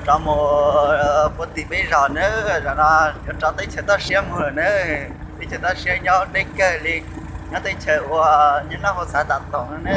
cho một bữa tí bây giờ nữa rồi nó cho tới chơi ta xem rồi nữa đi chơi ta xem nhau đi chơi đi nó tới chơi những nó có xã tạt tổng nữa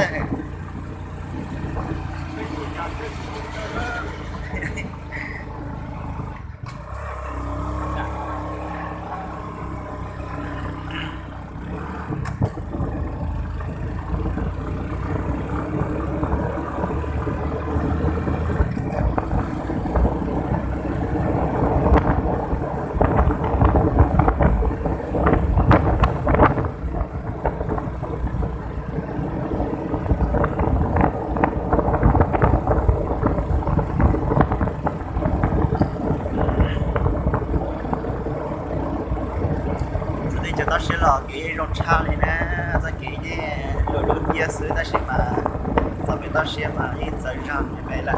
cho ta sẽ là cái rong cha này nè, ra cái gì lối lối kia xứ ta sẽ mà, sau khi ta sẽ mà ít thời gian như vậy là,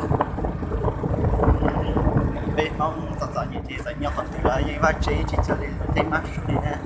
bên ông tất cả những gì tại nhau không thể là những vật chế chỉ cho đến thêm mát chút nè.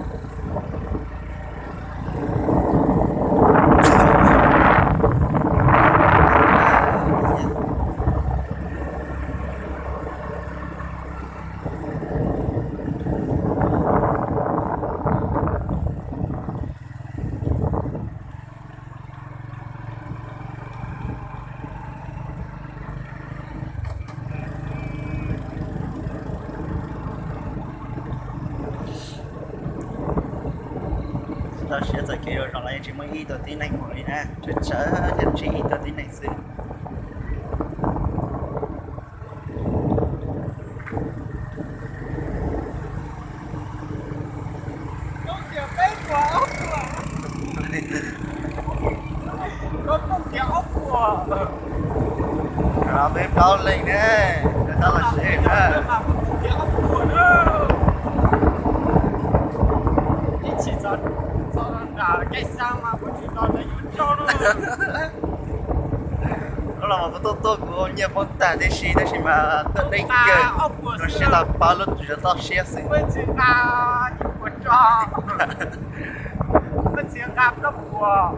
Ta sẽ giải quyết được rằng là chỉ mới ý đầu tiên này mới nè, chắc chắn nhất chỉ ý đầu tiên này xưa. Rồi bếp đó lên nè, người ta là xe nè. Cái sao mà có chuyện đó là yếu cho nó đó là một tốt của nhà bọn ta để xí mà tới đây kìa nó sẽ là bao lúc chúng ta sẽ xí với chuyện là những của trò với chuyện gặp nó của